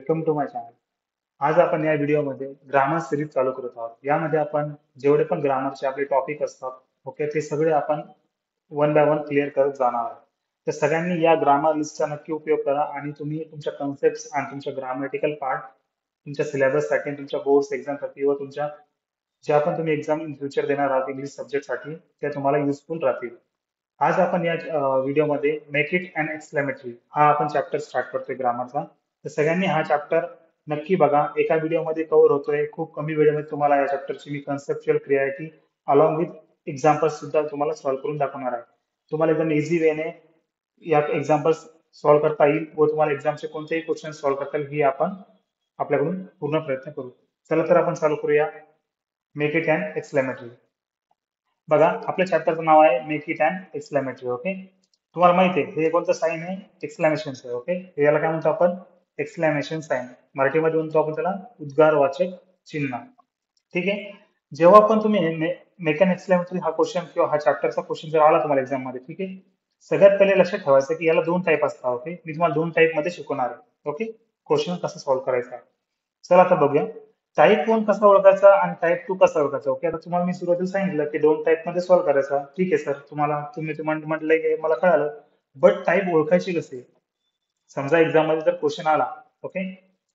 Welcome to my channel. आज आपण या व्हिडिओमध्ये ग्रामर सिरीज चालू करत आहोत. यामध्ये आपण जेवढे पण ग्रामरचे आपले टॉपिक असतात, ओके, ते सगळे आपण वन बाय वन क्लिअर करत जाणार आहोत. तर सगळ्यांनी या ग्रामर लिस्टचा नक्की उपयोग करा आणि तुम्ही तुमच्या कन्सेप्ट आणि तुमच्या ग्रामॅटिकल पार्ट तुमच्या सिलेबससाठी, तुमच्या बोर्ड्स एक्झामसाठी व तुमच्या ज्या पण तुम्ही एक्झाम इन फ्युचर देणार आहात इंग्लिश सब्जेक्टसाठी, त्या तुम्हाला युजफुल राहतील. आज आपण या व्हिडिओमध्ये मेक इट अँड एक्सक्लेमेटरी हा आपण चॅप्टर स्टार्ट करतोय ग्रामरचा. तर सगळ्यांनी हा चॅप्टर नक्की बघा. एका व्हिडिओमध्ये कव्हर होतोय. खूप कमी वेळेमध्ये तुम्हाला या चॅप्टरची मी conceptual clarity along with examples सुद्धा तुम्हाला सॉल्व्ह करून दाखवणार आहे. तुम्हाला एकदम इझी वेने या एक्झाम्पल्स सॉल्व्ह करता येईल व तुम्हाला एक्झामचे कोणतेही क्वेश्चन सॉल्व्ह करता येईल ही आपण आपल्याकडून पूर्ण प्रयत्न करू. चला तर आपण चालू करूया मेक इट अँड एक्सक्लेमेटरी. बघा, आपल्या चॅप्टरचं नाव आहे make it and exclamatory. Okay, तुम्हाला माहिती आहे हे कोणतं साईन आहे? एक्सक्लेमेशन आहे. ओके, याला काय म्हणतो आपण? Exclamation sign. मराठीमध्ये म्हणतो आपण त्याला उद्गारवाचक चिन्ह. ठीक आहे. जेव्हा पण तुम्ही मेक अँड एक्सक्लेमेटरी हा क्वेश्चन किंवा हा चॅप्टरचा क्वेश्चन जर आला तुम्हाला एक्झाम मध्ये, ठीक आहे, सगळ्यात पहिले लक्षात ठेवायचं की याला दोन टाईप असतात. ओके, मी तुम्हाला दोन टाईप मध्ये शिकवणार आहे. ओके, क्वेश्चन कसं सॉल्व्ह करायचा. चला आता बघूया टाईप 1 कसा ओळखायचा आणि टाईप 2 कसा ओळखायचा. ओके, आता तुम्हाला मी सुरुवातीला सांगितलं की दोन टाईप मध्ये सॉल्व्ह करायचा. ठीक आहे सर, तुम्ही म्हटलंय की मला कळालं, बट टाईप ओळखायची कशी? समजा एक्झाम मध्ये जर क्वेश्चन आला, ओके,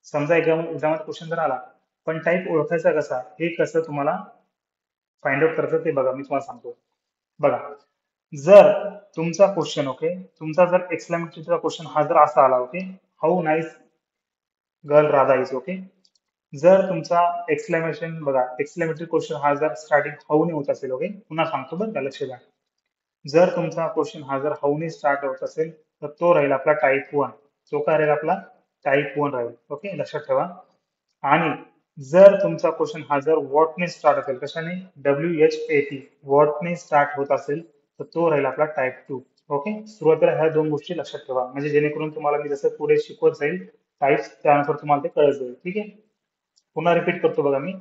समजा एक्झाम क्वेश्चन जर आला, पण टाईप ओळखायचा कसा हे कसं तुम्हाला फाइंड आउट करायचं ते बघा, मी तुम्हाला सांगतो. बघा, जर तुमचा क्वेश्चन, ओके, तुमचा जर एक्सक्लेमेटरीचा क्वेश्चन हा जर असा आला, okay, how nice girl Radha is. Okay, जर तुमचा एक्सक्लेमेशन बघा, एक्सक्लेमेटरी क्वेश्चन हा जर स्टार्टिंग हाऊने होत असेल, ओके, पुन्हा सांगतो बरं का, लक्ष द्या. जर तुमचा क्वेश्चन हा जर हाऊने स्टार्ट होत असेल तर तो राहील आपला टाईप 1. तो काय राहील आपला? टाईप 1 राहील. ओके, लक्षात ठेवा. आणि जर तुमचा क्वेश्चन हा जर वॉटने स्टार्ट असेल, कशाने? WHAT, वॉटने स्टार्ट होत असेल तर तो राहील आपला टाईप 2. ओके, सुरुवातीला ह्या दोन गोष्टी लक्षात ठेवा, म्हणजे जेणेकरून तुम्हाला मी जसं पुढे शिकवत जाईल टाईप्स, त्यानुसार तुम्हाला ते कळत जाईल. ठीक आहे, पुन्हा रिपीट करतो बघा मी.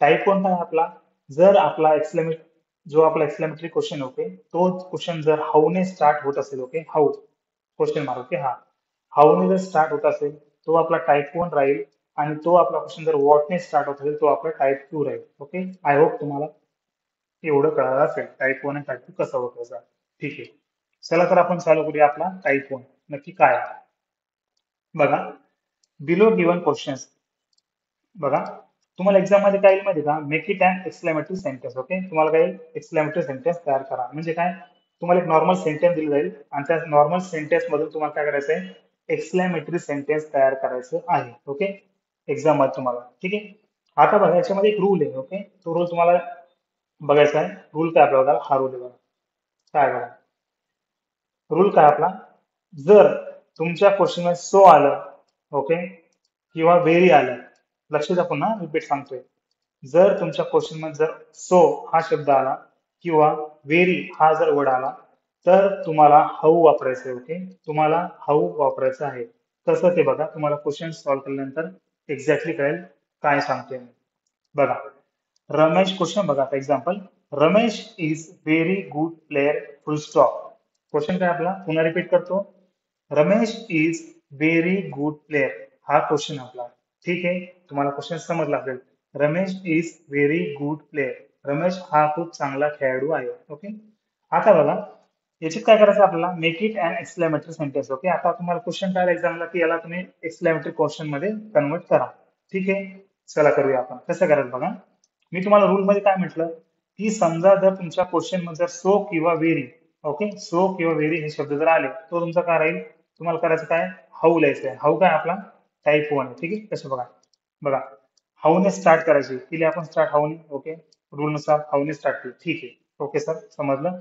टाईप कोणता आहे आपला? जर आपला जो आपला एक्सक्लेमेटरी क्वेश्चन, ओके, तो क्वेश्चन जर हाऊने स्टार्ट होत असेल, okay, how question mark, okay, हा हाऊने जर स्टार्ट होत असेल तो आपला टाईप 1 राहील. आणि तो आपला क्वेश्चन जर वॉटने स्टार्ट होत असेल तो आपला टाईप 2 राहील. ओके, आय होप तुम्हाला एवढं कळालं असेल टाईप 1 आणि टाईप 2 कसा ओळखायचा. ठीक आहे, चला तर आपण चालू करूया आपला टाईप 1 नक्की काय आहे. बघा, बिलो गिवन क्वेश्चन्स. बघा, तुम्हाला एक्झाम मध्ये काय येईल माहिती का? Make it and exclamatory sentence. Okay, तुम्हाला काय? एक्सक्लेमेटरी सेंटेन्स तयार करा. म्हणजे काय? तुम्हाला एक नॉर्मल सेंटेन्स दिलं जाईल आणि त्या नॉर्मल सेंटेन्स मधून तुम्हाला काय करायचं आहे? एक्सक्लेमेटरी सेंटेन्स तयार करायचं आहे. ओके, एक्झाम मध्ये तुम्हाला. ठीक आहे, आता बघा याच्यामध्ये एक रूल आहे. ओके, तो रूल तुम्हाला बघायचा आहे. रूल काय आपला बघा, हा रूल आहे बघा. काय बघा, रूल काय आपला? जर तुमच्या क्वेश्चन मध्ये सो आलं, ओके, किंवा व्हेरी आलं, लक्ष द्या, पुन्हा रिपीट सांगतोय. जर तुमच्या क्वेश्चन मध्ये जर सो हा शब्द आला किंवा व्हेरी हा जर वर्ड आला तर तुम्हाला हाऊ वापरायचं आहे. ओके, तुम्हाला हाऊ वापरायचं आहे. कसं ते बघा, तुम्हाला क्वेश्चन सॉल्व्ह केल्यानंतर एक्झॅक्टली कळेल काय सांगतोय मी. बघा, रमेश क्वेश्चन बघा, आता example, Ramesh is very good player, full stop. Question काय आपला? पुन्हा रिपीट करतो. Ramesh is very good player हा क्वेश्चन आपला. ठीक आहे, तुम्हाला क्वेश्चन समजला असेल. Ramesh is very good player, Ramesh हा खूप चांगला खेळाडू आहे. ओके, आता बघा याच्यात काय करायचं आपल्याला? Make it and exclamatory sentence. Okay, आता तुम्हाला क्वेश्चन काय एक्झामला की याला तुम्ही एक्सक्लेमेटरी क्वेश्चन मध्ये कन्वर्ट करा. ठीक आहे, चला करूया आपण. कसं करायचं बघा, मी तुम्हाला रूल मध्ये काय म्हटलं की समजा जर तुमच्या क्वेश्चन मध्ये जर सो किंवा व्हेरी, ओके, सो किंवा व्हेरी हे शब्द जर आले तो तुमचा काय राहील? तुम्हाला करायचं काय? हाऊ लिहायचं आहे. हाऊ काय आपला? टाईप 1. ठीक आहे, कसं बघा, बघा, हाऊने स्टार्ट करायची, केली आपण स्टार्ट हाऊने. ओके, रूल नुसार हाऊने स्टार्ट केली. ठीक आहे, ओके सर, समजलं.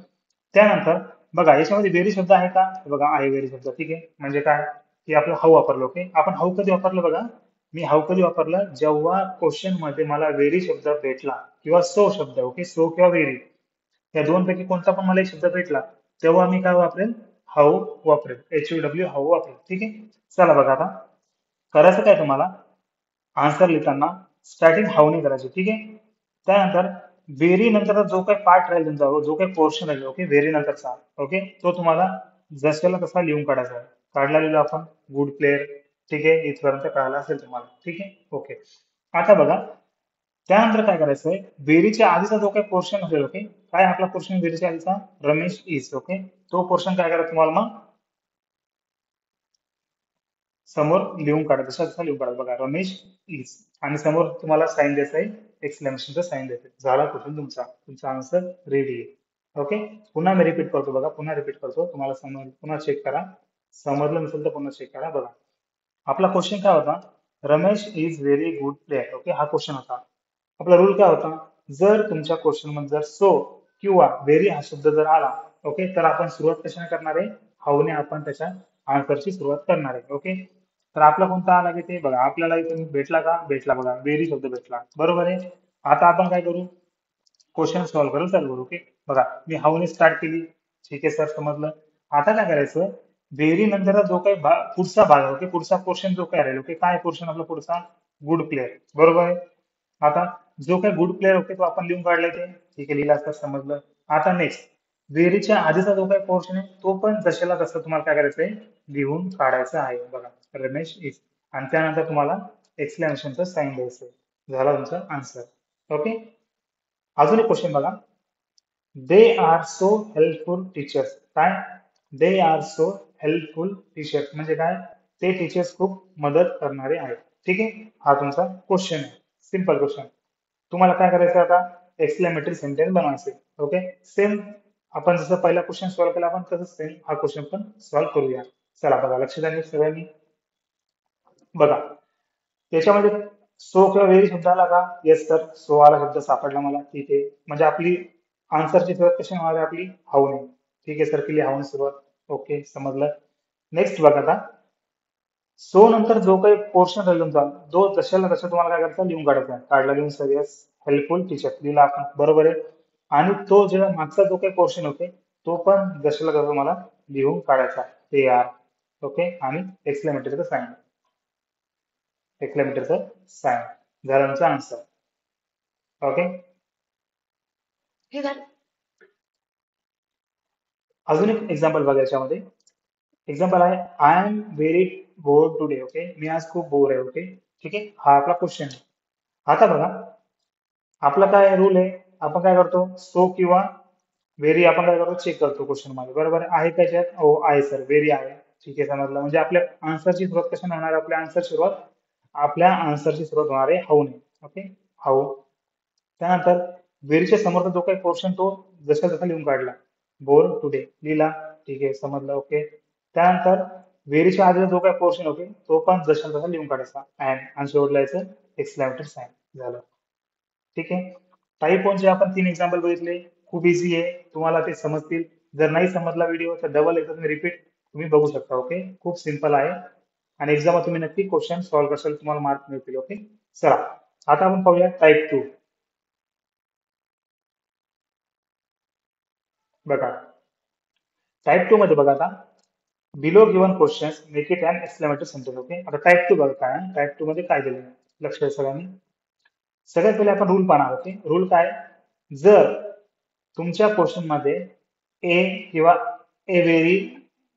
त्यानंतर बघा याच्यामध्ये व्हेरी शब्द आहे का? बघा, आहे व्हेरी शब्द. ठीक आहे, म्हणजे काय की आपलं हाऊ वापरलं. ओके, आपण हाऊ कधी वापरलं बघा, मी हाऊ कधी वापरलं? जेव्हा क्वेश्चन मध्ये मला व्हेरी शब्द भेटला किंवा सो शब्द, ओके, सो किंवा व्हेरी या दोन पैकी कोणता पण मला एक शब्द भेटला तेव्हा मी काय वापरेल? हाऊ वापरेल. HUW हाऊ वापरेल. ठीक आहे, चला बघा आता करायचं काय तुम्हाला? आन्सर लिहिताना स्टार्टिंग हाऊने करायची. ठीक आहे, त्यानंतर व्हेरी नंतरचा जो काही पार्ट राहील तुमचा, जो काही पोर्शन राहील, ओके, व्हेरी नंतरचा, ओके, तो तुम्हाला जशाला तसा लिहून काढायचा आहे. काढला लिहिलो आपण गुड प्लेअर, ठीक आहे, इथपर्यंत कळालं असेल तुम्हाला. ठीक आहे, ओके. आता बघा, त्यानंतर काय करायचंय, बेरीच्या आधीचा जो काही पोर्शन असेल, ओके, काय आपला पोर्शन बेरीच्या आधीचा, रमेश इज, ओके, तो पोर्शन काय करा तुम्हाला मग समोर लिहून काढा, जसा जसा लिहून काढा बघा, रमेश इज, आणि समोर तुम्हाला साईन द्यायचं आहे, एक्सक्लेमेशनचा साईन द्यायचं, झाला क्वेश्चन तुमचा, तुमचा आन्सर रेडी आहे. ओके, पुन्हा मी रिपीट करतो बघा, पुन्हा रिपीट करतो, तुम्हाला समज, पुन्हा चेक करा, समजलं नसेल तर पुन्हा चेक करा बघा. आपला क्वेश्चन काय होता, Ramesh is very good player, okay, हा क्वेश्चन होता. आपला रूल काय होता, जर तुमच्या क्वेश्चन मध्ये जर सो किंवा व्हेरी हा शब्द जर आला, ओके, तर आपण सुरुवात कशाने करणार आहे, हाऊने आपण त्याच्या आन्सरची सुरुवात करणार आहे. ओके, तर आपला कोणता आला की ते बघा, आपल्याला इथून भेटला का, भेटला बघा, व्हेरी शब्द भेटला, बरोबर आहे. आता आपण काय करू, क्वेश्चन सॉल्व्ह करायला चालू करू. ओके, बघा मी हाऊने स्टार्ट केली, ठीक आहे सर, समजलं. आता काय करायचं, व्हेरी नंतर जो काही पुढचा भाग, ओके, पुढचा पोर्शन जो काय राहील, ओके, काय पोर्शन आपला पुढचा, गुड प्लेअर, बरोबर आहे. आता जो काही गुड प्लेअर, ओके, तो आपण लिहून काढले ते, ठीक आहे, लिहिला असता, समजलं. आता नेक्स्ट, व्हेरीच्या आधीचा जो काही पोर्शन आहे तो पण जशाला तसं तुम्हाला काय करायचंय, लिहून काढायचं आहे बघा, रमेश इज, आणि त्यानंतर तुम्हाला एक्सप्लेनेशनचं साईन द्यायचंय, झाला तुमचा आन्सर. ओके, अजून एक क्वेश्चन बघा, they are so helpful teachers, काय, they are so helpful teachers म्हणजे काय, ते टीचर्स खूप मदत करणारे आहेत. ठीक आहे, हा तुमचा क्वेश्चन आहे, सिंपल क्वेश्चन. तुम्हाला काय करायचं आता, एक्सक्लेमेटरी सेंटेन्स बनवायचे. ओके, सेम आपण जसं पहिला क्वेश्चन सॉल्व्ह केला आपण तसंच सेम हा क्वेश्चन पण सॉल्व्ह करूया. चला बघा, लक्ष द्या सगळ्यांनी बघा, त्याच्यामध्ये सो किंवा व्हेरी शब्द आला का, येस सर, सो आला शब्द सापडला मला, ठीक आहे, म्हणजे आपली आन्सरची सुरुवात कशी होणार आहे, आपली हाऊने. ठीक आहे सर, केली हाऊने सुरुवात, ओके, समजलं. नेक्स्ट बघा आता, सो नंतर जो काही पोर्शन राहील तुमचा, जो जशाला तसं तुम्हाला काय करायचं, लिहून काढायचा, काढला लिहून सर, येस, हेल्पफुल टीचर लिहिला आपण, बरोबर आहे. आणि तो जेव्हा मागचा जो काही पोर्शन होते तो पण जशाला तसं तुम्हाला लिहून काढायचा, ते आर, ओके, आणि एक्सक्लेमेटरीचं साईन, एक्सक्लेमेटरचं साईन, झालं आमचा आन्सर. ओके, हे झालं. अजून एक एक्झाम्पल बघा याच्यामध्ये, एक्झाम्पल आहे, I am very bored today, okay, मी आज खूप बोर आहे, ओके, ठीक आहे, हा आपला क्वेश्चन आहे. आता बघा, आपला काय रूल आहे, आपण काय करतो, सो किंवा व्हेरी आपण काय करतो, चेक करतो क्वेश्चन मध्ये, बरोबर आहे का याच्यात, हो आहे सर, व्हेरी आहे, ठीक आहे, समजलं. म्हणजे आपल्या आन्सरची सुरुवात कशाने होणार आहे, आपल्या आन्सरची सुरुवात होणार आहे हाऊने. Okay, how. त्यानंतर व्हेरीच्या समोरचा जो काही पोर्शन तो जसा जसा लिहून काढला, बोर टुडे लिहिला, ठीक आहे, समजलं. ओके, त्यानंतर व्हेरीच्या आधीचा जो काही पोर्शन होते तो पण जसा जसा लिहून काढायचा, अँड आणि शेवटला यायचं एक्सक्लेमेटरी साईन, झालं. ठीक आहे, टाईप वनचे आपण 3 एक्झाम्पल बघितले, खूप इझी आहे, तुम्हाला ते समजतील. जर नाही समजला व्हिडिओ तर डबल एकदा तुम्ही रिपीट तुम्ही बघू शकता. ओके, खूप सिंपल आहे, आणि एक्झाम तुम्ही नक्की क्वेश्चन सॉल्व्ह करशाल, तुम्हाला मार्क मिळतील. ओके, चला आता आपण पाहूया टाईप 2. बघा, टाईप 2 मध्ये बघा आता, below given questions make it an exclamatory sentence. Okay, आता टाईप 2 बघा काय टाईप 2 मध्ये काय दिलं, लक्ष द्या सगळ्यांनी. सगळ्यात पहिले आपण रूल पाहणार. ओके, रूल काय, जर तुमच्या क्वेश्चन मध्ये ए किंवा ए व्हेरी,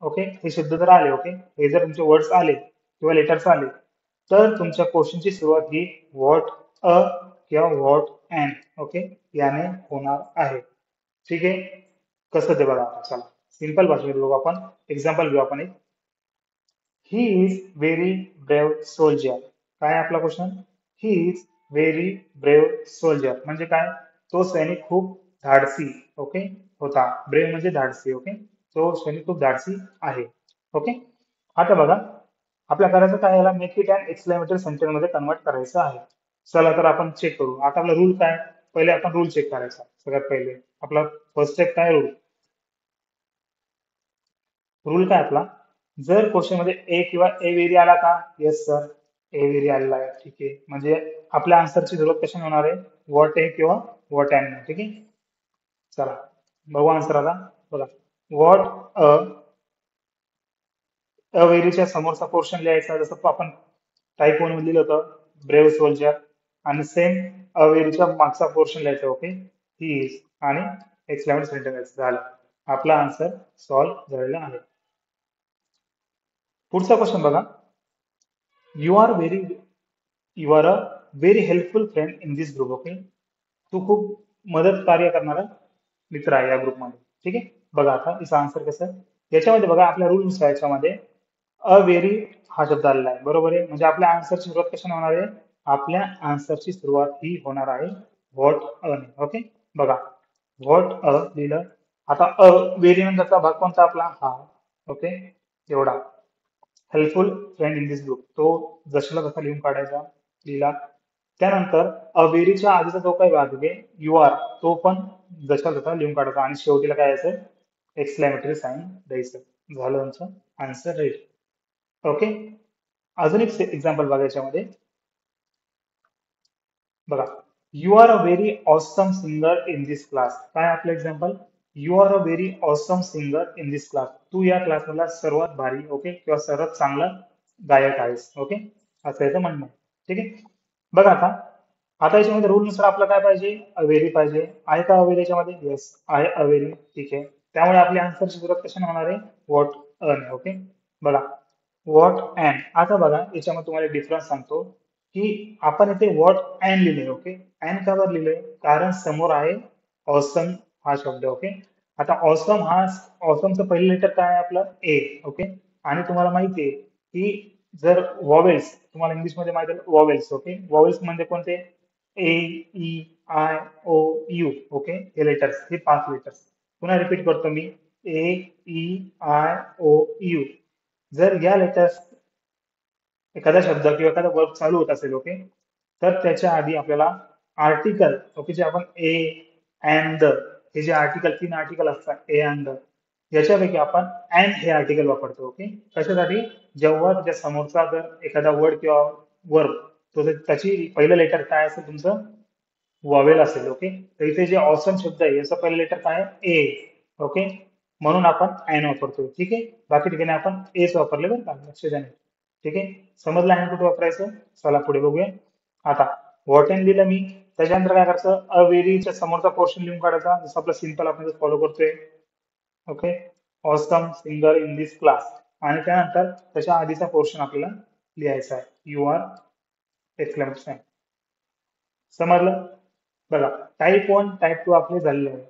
ओके, हे शब्द जर आले, ओके, हे जर तुमचे वर्ड्स आले किंवा लेटर्स आले, तर तुमच्या क्वेश्चनची सुरुवात ही व्हॉट अ किंवा व्हॉट अँड, ओके, याने होणार आहे. ठीक आहे, कसं ते बघा आता, चला सिंपल भाषेत बघू आपण, एक्झाम्पल घेऊ आपण एक. He is very brave soldier, काय आपला question, he is very brave soldier म्हणजे काय, तो सैनिक खूप धाडसी, ओके, होता. ब्रेव्ह म्हणजे धाडसी, ओके, तो सैनिक खूप धाडसी आहे. ओके, आता बघा, आपल्या करायचं काय, याला make it and exclamatory sentence मध्ये कन्वर्ट करायचं आहे. चला तर आपण चेक करू. आता आपला रूल काय, पहिले आपण रूल चेक करायचा. सगळ्यात पहिले आपला फर्स्ट स्टेप काय, रूल. रूल काय आपला, जर क्वेश्चन मध्ये ए किंवा ए व्हेरी आला का, येस सर, ए व्हेरी आलेला आहे, ठीक आहे, म्हणजे आपल्या आन्सरची सुरुवात कशाने होणार आहे, व्हॉट ए किंवा व्हॉट अँड, ठीक आहे. चला बघू आन्सर आता, बघा, व्हॉट अ, अवेरीच्या समोरचा पोर्शन लिहायचा, जसं आपण टाईप वन मध्ये लिहिलं होतं, ब्रेव्ह सोल्जर, आणि सेम अवेरीच्या मागचा पोर्शन लिहायचा, ओके, ही इज, आणि एक्सक्लेमेटरी सेंटेन्स, झालं, आपला आन्सर सॉल्व्ह झालेला आहे. पुढचा क्वेश्चन बघा, you are very you are a very helpful friend in this group. Okay, तू खूप मदत कार्य करणारा मित्र आहे या ग्रुपमध्ये. ठीक आहे. बघा आता याचा आन्सर कसं आहे. याच्यामध्ये बघा आपल्या रूल्स आहे. याच्यामध्ये अ व्हेरी हा शब्द आलेला आहे. बरोबर आहे. म्हणजे आपल्या आन्सरची सुरुवात कशाने होणार आहे. आपल्या आन्सरची सुरुवात ही होणार आहे व्हॉट अ ने. ओके. बघा व्हॉट अ लिहिलं. आता व्हेरी नंतरचा भाग कोणता आपला हा. ओके. एवढा helpful friend in this group तो जशाला तसा लिहून काढायचा. लिहिला. त्यानंतर अवेरीच्या आधीचा जो काही भाग आहे यू आर तो पण जशा तसा लिहून काढायचा आणि शेवटीला काय यायचं एक्सक्लेमेटरी साईन द्यायचं. झालं आमचं आन्सर रेडी. ओके. अजून एक एक्झाम्पल बघा याच्यामध्ये. बघा you are a very awesome singer in this class. काय आपलं example. You are a very awesome singer in this class. तू या क्लासमधला सर्वात भारी ओके किंवा सर्वात चांगला गायक आहेस. ओके. असं याचं म्हणणं आहे. ठीक आहे. बघा आता आता याच्यामध्ये रूल नुसार आपलं काय पाहिजे अवेरी पाहिजे. आहे का अवेरी याच्यामध्ये. येस आहे अवेरी. ठीक आहे. त्यामुळे आपली आन्सरची सुरुवात कशाने होणार आहे व्हॉट अन. ओके. बघा व्हॉट अँड. आता बघा याच्यामध्ये तुम्हाला डिफरन्स सांगतो की आपण इथे व्हॉट अँड लिहिले. ओके. अँड का बरं लिहिलंय कारण समोर आहे ऑसम हा शब्द. ओके. आता ऑसम हा ऑसमचं पहिलं लेटर काय आहे आपलं ए. ओके. आणि तुम्हाला माहिती आहे की जर वॉवेल्स तुम्हाला इंग्लिशमध्ये माहिती आहे वॉवेल्स. ओके. वॉवेल्स म्हणजे कोणते A E I O U. Okay. हे लेटर्स हे 5 लेटर्स पुन्हा रिपीट करतो मी A E I O U. जर या लेटर्स एखादा शब्द किंवा एखादा वर्क चालू होत असेल. ओके. तर त्याच्या आधी आपल्याला आर्टिकल ओके जे आपण ए अँड द हे जे आर्टिकल 3 आर्टिकल असतात ए अँड द याच्यापैकी आपण अँड हे आर्टिकल वापरतो. ओके. कशासाठी जेव्हा त्याच्या समोरचा जर एखादा वर्ड किंवा वर्ब तो त्याची पहिलं लेटर काय असेल तुमचं वॉवेल असेल. ओके. तर इथे जे ऑसम शब्द आहे याचं पहिलं लेटर काय आहे ए. ओके. म्हणून आपण अँड वापरतो. ठीक आहे. बाकी ठिकाणी आपण एच वापरले बरं का लक्ष द्या. ठीक आहे. समजलं अँड कुठे वापरायचं. चला पुढे बघूया. आता व्हॉट अँड लिहिलं मी. त्याच्यानंतर काय करायचं अवेरीच्या समोरचा पोर्शन लिहून काढायचा जसं आपलं सिंपल आपण फॉलो करतोय. Okay. Awesome singer in this class. आणि त्यानंतर त्याच्या आधीचा पोर्शन आपल्याला लिहायचा आहे यू आर एक्सक्लेमेशन. समजलं. बघा टाईप 1 टाईप 2 आपले झालेले आहे.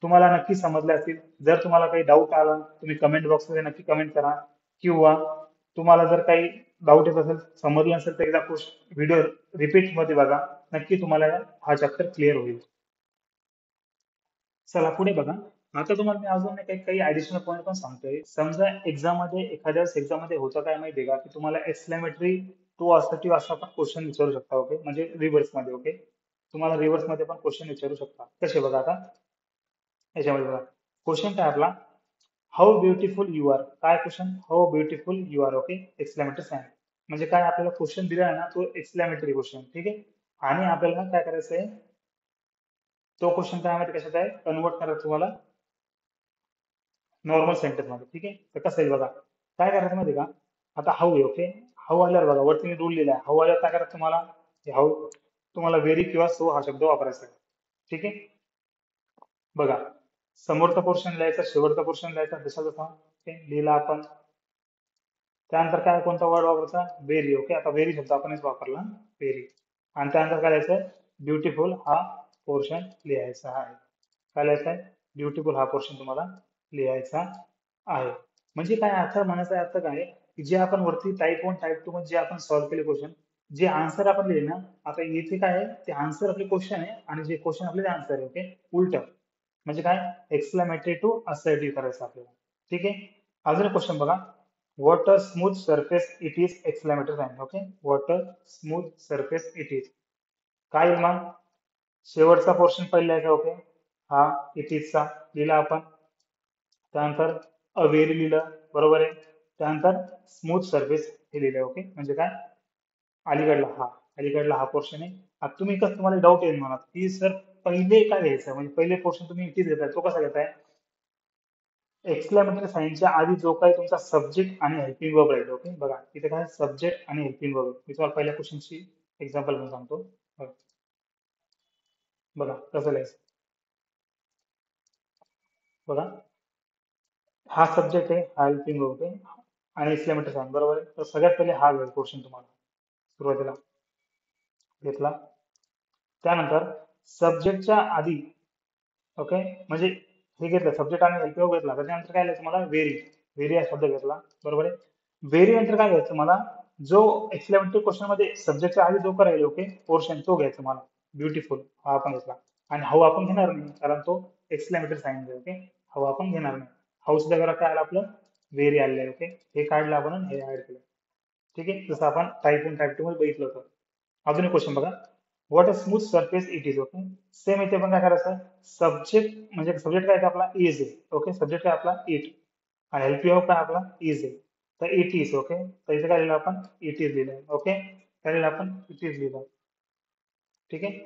तुम्हाला नक्की समजले असतील. जर तुम्हाला काही डाऊट आला तुम्ही कमेंट बॉक्समध्ये नक्की कमेंट करा किंवा तुम्हाला जर काही डाऊट येत असेल समजलं नसेल तर एकदा व्हिडिओ रिपीट मध्ये बघा. नक्की तुम्हाला हा चॅप्टर क्लिअर होईल. चला पुढे बघा. आता तुम्हाला मी अजून काही काही ऍडिशनल पॉईंट पण सांगतोय. समजा एक्झाम मध्ये एखाद्या एक्झाम मध्ये होतं काय माहितीये का की तुम्हाला एक्सक्लेमेटरी टू असं असा पण क्वेश्चन विचारू शकता. ओके. म्हणजे रिव्हर्स मध्ये. ओके. तुम्हाला रिव्हर्स मध्ये पण क्वेश्चन विचारू शकता. कसे बघा आता याच्यामध्ये बघा क्वेश्चन काय आपला हाऊ ब्युटिफुल यू आर. काय question how beautiful you are. Okay. Exclamatory sign. म्हणजे काय आपल्याला क्वेश्चन दिला आहे ना तो एक्सक्लेमेटरी क्वेश्चन. ठीक आहे. आणि आपल्याला काय करायचं आहे तो क्वेश्चन काय माहिती कशाचा आहे कन्वर्ट करायचं तुम्हाला नॉर्मल सेंटेन्स मध्ये. ठीक आहे. तर कसं आहे बघा काय करायचं माहिती का आता हाऊ आहे. ओके. हाऊ आल्यावर बघा वरती मी रूल लिहिला आहे. हाऊ आल्यावर काय करायचं तुम्हाला हाऊ तुम्हाला व्हेरी किंवा सो हा शब्द वापरायचा आहे. ठीक आहे. बघा समोरचा पोर्शन लिहायचा शेवटचा पोर्शन लिहायचा जसा जसा ओके लिहिला आपण. त्यानंतर काय कोणता वर्ड वापरायचा व्हेरी. ओके. आता व्हेरी शब्द आपणच वापरला व्हेरी. आणि त्यानंतर काय लिहायचं ब्युटिफुल हा पोर्शन लिहायचा आहे. काय लिहायचा आहे ब्युटिफुल हा पोर्शन तुम्हाला लिहायचा आहे. म्हणजे काय अर्थ म्हणायचा अर्थ काय की जे आपण वरती टाईप 1 टाईप 2 मध्ये जे आपण सॉल्व्ह केले क्वेश्चन जे आन्सर आपण लिहिले ना आता इथे काय आहे ते आन्सर आपले क्वेश्चन आहे आणि जे क्वेश्चन आपले आन्सर आहे. ओके. उलट म्हणजे काय एक्सक्लेमेटरी टू असर्टिव्ह करायचं आपल्याला. ठीक आहे. अजून क्वेश्चन बघा what a smooth surface it is exclamatory sign. Okay. What a smooth surface it is. काय येईल मग शेवटचा पोर्शन पहिला आहे का. ओके. हा इट इजचा लिहिला आपण. त्यानंतर अवेरी लिहिलं. बरोबर आहे. त्यानंतर स्मूथ सर्फेस हे लिहिलं. ओके. म्हणजे काय अलीकडला हा पोर्शन आहे. आता तुम्ही कसं तुम्हाला डाऊट येईल म्हणा की सर पहिले काय घ्यायचं म्हणजे पहिले पोर्शन तुम्ही इथेच घेताय तो कसा घेताय एक्सक्लेमेटरी साइनच्या आधी जो काही तुमचा सब्जेक्ट आणि हेल्पिंग वर्ब राहील. ओके. बघा इथे काय सब्जेक्ट आणि हेल्पिंग वर्ब मी तुम्हाला पहिल्या क्वेश्चनची एक्झाम्पल म्हणून सांगतो. बघा बघा कसं लिहायचं. बघा हा सब्जेक्ट आहे हा हेल्पिंग वर्ब आहे आणि एक्सक्लेमेटरी साइन, बरोबर आहे. तर सगळ्यात पहिले हा क्वेश्चन तुम्हाला सुरुवातीला घेतला. त्यानंतर सब्जेक्टच्या आधी, ओके, म्हणजे हे घेतलं सब्जेक्ट आणि एलपीओ घेतला, त्याच्यानंतर काय लिहायचं मला, व्हेरी. व्हेरी हा शब्द घेतला, बरोबर आहे. व्हेरी नंतर काय घ्यायचं मला, जो एक्सप्लेमेटरी क्वेश्चन मध्ये सब्जेक्टच्या आधी जो करायला, ओके, पोर्शन तो घ्यायचा मला. ब्युटिफुल हा आपण घेतला. आणि हाऊ आपण घेणार नाही कारण तो एक्सक्लेमेटरी साइन आहे, ओके. हाऊ आपण घेणार नाही. हाऊ सुद्धा घरात काय आलं आपलं, व्हेरी आलेलं आहे, ओके. हे काढलं आपण आणि हे ऍड केलं. ठीक आहे, जसं आपण टाईप 2 मध्ये बघितलं होतं. अजून एक क्वेश्चन बघा, what a smooth surface it is, okay. Same इथे पण काय करायचं, सब्जेक्ट म्हणजे सब्जेक्ट काय आहे आपला, इज आहे, ओके. सब्जेक्ट काय आपला इट, आणि एलपीओ काय आपला इज आहे. तर इट इज, ओके. तर इथे काय लिहिलं आपण, इट इज लिहिलं, ओके. काय लिहिलं आपण, इट इज लिहिलं. ठीक आहे.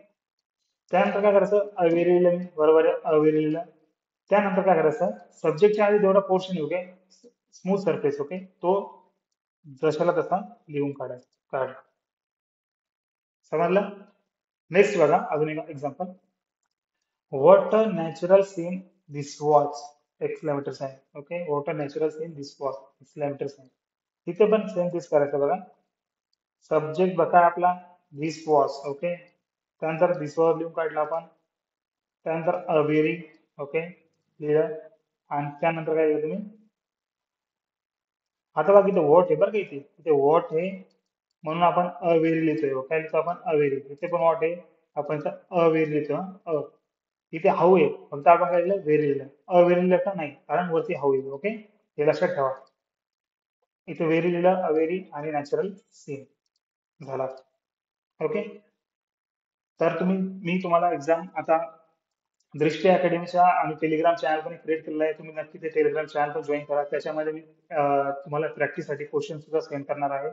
त्यानंतर काय करायचं, अवेरी लिहिलं मी, बरोबर आहे, अवेरी लिहिलं. त्यानंतर काय करायचं, सब्जेक्टच्या आधी जेवढा पोर्शन आहे, ओके, स्मूथ सरफेस, ओके, तो जशाला तसा लिहून काढ. समजलं. नेक्स्ट बघा, अजून एक example. What a natural scene this watch, exclamatory sign, okay. What a natural scene this watch, exclamatory sign. इथे पण सेम दिस करायचं बघा. सब्जेक्ट बघा आपला दिस वॉच, ओके. त्यानंतर दिस वॉच लिहून काढला आपण. त्यानंतर अवेरी, ओके, लिहिलं. आणि त्यानंतर काय लिहिलं तुम्ही, आता बघा इथे वॉट आहे बरं का, इथे वॉट आहे म्हणून आपण अवेरी लिहितोय. काय लिहितो आपण, अवेरी. इथे पण वॉट आहे, आपण इथं अवेरी लिहितो, अ. इथे हाऊ आहे, फक्त आपण काय लिहिलं, व्हेरी लिहिलं. अवेरी लिहिलं का नाही, कारण वरती हाऊ येईल, ओके. हे लक्षात ठेवा. इथे व्हेरी लिहिलं, अवेरी आणि नॅचरल सीन झाला, ओके. तर मी तुम्हाला एक्झाम आता दृष्टी अकॅडमीच्या आणि टेलिग्राम चॅनल पण क्रिएट केलेला आहे. तुम्ही नक्की ते टेलिग्राम चॅनल पण जॉईन करा. त्याच्यामध्ये मी तुम्हाला प्रॅक्टिससाठी क्वेश्चन सुद्धा सेंड करणार आहे.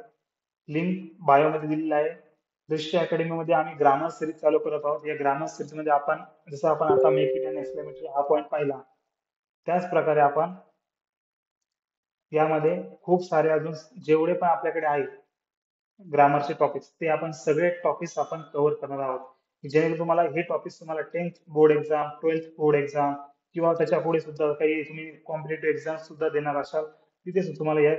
लिंक बायोमध्ये दिलेला आहे. दृष्टी अकॅडमीमध्ये आम्ही ग्रामर सिरीज चालू करत आहोत. या ग्रामर सिरीज मध्ये आपण, जसं आपण आता मेक इट अँड एक्सक्लेमेटरी हा पॉईंट पाहिला, त्याच प्रकारे आपण यामध्ये खूप सारे अजून जेवढे पण आपल्याकडे आहेत ग्रामरचे टॉपिक्स, ते आपण सगळे टॉपिक्स आपण कव्हर करणार आहोत. जेणेकरून तुम्हाला हे टॉपिक्स तुम्हाला 10th board exam, 12th board exam किंवा त्याच्या पुढे सुद्धा काही तुम्ही कॉम्पिटेटिव्ह एक्झाम सुद्धा देणार असाल, तिथे सुद्धा तुम्हाला या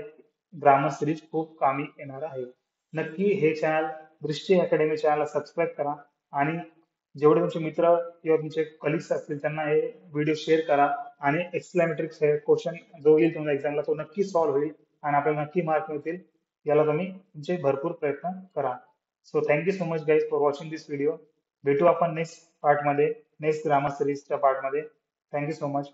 ग्रामर सिरीज खूप कामी येणार आहे. नक्की हे चॅनल, दृष्टी अकॅडमी चॅनलला सबस्क्राईब करा आणि जेवढे तुमचे मित्र किंवा तुमचे कलिग्स असतील त्यांना हे व्हिडिओ शेअर करा. आणि एक्सक्लेमेटरी क्वेश्चन जो येईल तुमच्या एक्झामला तो नक्की सॉल्व्ह होईल आणि आपल्याला नक्की मार्क मिळतील. याला तुम्ही तुमचे भरपूर प्रयत्न करा. So thank you so much guys for watching this video. भेटू आपण नेक्स्ट पार्टमध्ये, नेक्स्ट ग्रामर सिरीजच्या पार्टमध्ये. Thank you so much.